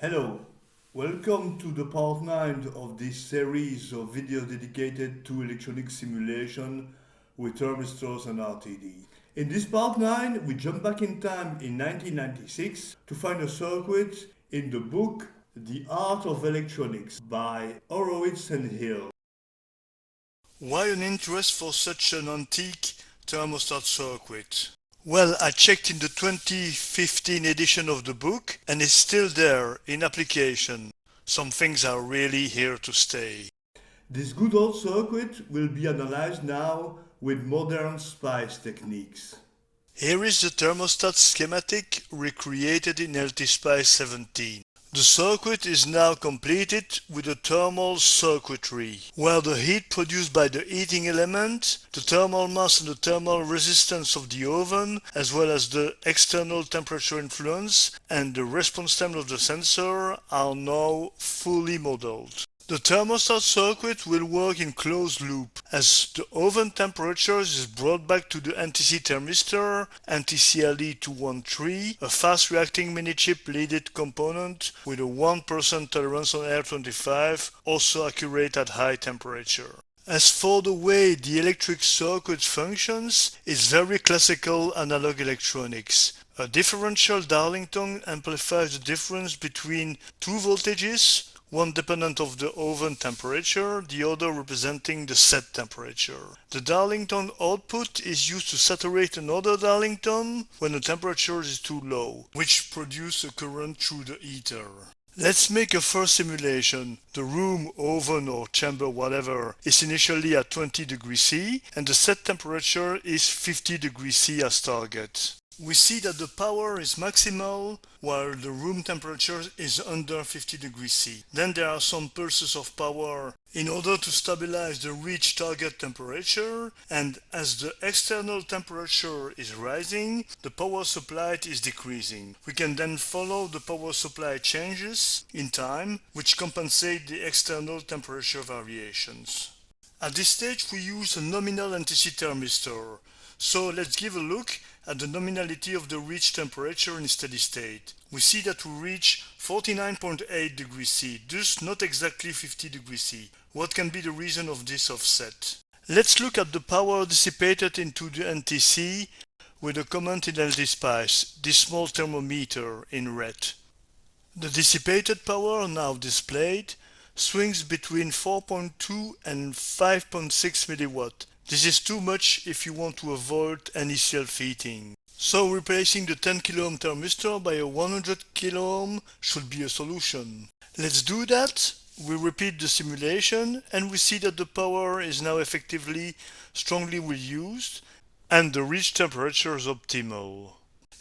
Hello, welcome to the part 9 of this series of videos dedicated to electronic simulation with thermistors and RTD. In this part 9, we jump back in time in 1996 to find a circuit in the book The Art of Electronics by Horowitz and Hill. Why an interest for such an antique thermostat circuit? Well, I checked in the 2015 edition of the book and it's still there in application. Some things are really here to stay. This good old circuit will be analyzed now with modern SPICE techniques. Here is the thermostat schematic recreated in LTspice 17. The circuit is now completed with a thermal circuitry, where the heat produced by the heating element, the thermal mass and the thermal resistance of the oven, as well as the external temperature influence and the response time of the sensor are now fully modeled. The thermostat circuit will work in closed loop, as the oven temperature is brought back to the Vishay thermistor NTCLE213, a fast-reacting mini-chip leaded component with a 1% tolerance on R25, also accurate at high temperature. As for the way the electric circuit functions, it's very classical analog electronics. A differential Darlington amplifies the difference between two voltages, one dependent of the oven temperature, the other representing the set temperature. The Darlington output is used to saturate another Darlington when the temperature is too low, which produces a current through the heater. Let's make a first simulation. The room, oven or chamber, whatever, is initially at 20 degrees C and the set temperature is 50 degrees C as target. We see that the power is maximal while the room temperature is under 50 degrees C. Then there are some pulses of power in order to stabilize the reached target temperature, and as the external temperature is rising, the power supplied is decreasing. We can then follow the power supply changes in time, which compensate the external temperature variations. At this stage we use a nominal Vishay thermistor. So let's give a look at the nominality of the reached temperature in steady state. We see that we reach 49.8 degrees C, thus not exactly 50 degrees C. What can be the reason of this offset? Let's look at the power dissipated into the NTC with a comment in LTspice, this small thermometer in red. The dissipated power, now displayed, swings between 4.2 and 5.6 mW. This is too much if you want to avoid any self-heating. So replacing the 10 kΩ thermistor by a 100 kΩ should be a solution. Let's do that. We repeat the simulation and we see that the power is now effectively strongly reused and the reached temperature is optimal.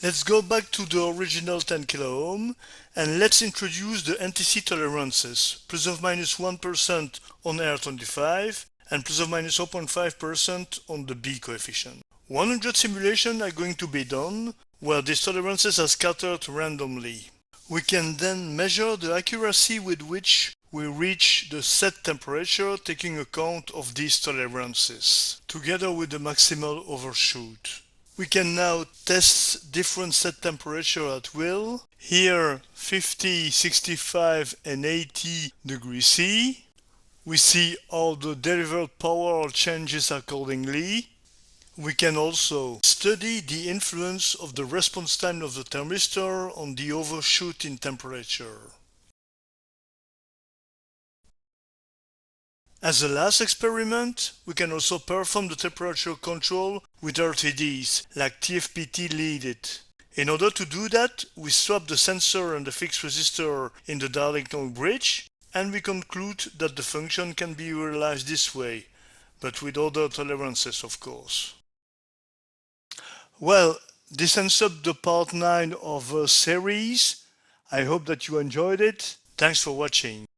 Let's go back to the original 10 kΩ and let's introduce the NTC tolerances, plus or minus 1% on R25 and plus or minus 0.5% on the B coefficient. 100 simulations are going to be done, where these tolerances are scattered randomly. We can then measure the accuracy with which we reach the set temperature taking account of these tolerances, together with the maximal overshoot. We can now test different set temperature at will. Here 50, 65 and 80 degrees C. We see how the delivered power changes accordingly. We can also study the influence of the response time of the thermistor on the overshoot in temperature. As a last experiment, we can also perform the temperature control with RTDs, like TFPT leaded. In order to do that, we swap the sensor and the fixed resistor in the Darlington bridge, and we conclude that the function can be realized this way, but with other tolerances, of course. Well, this ends up the part 9 of a series. I hope that you enjoyed it. Thanks for watching.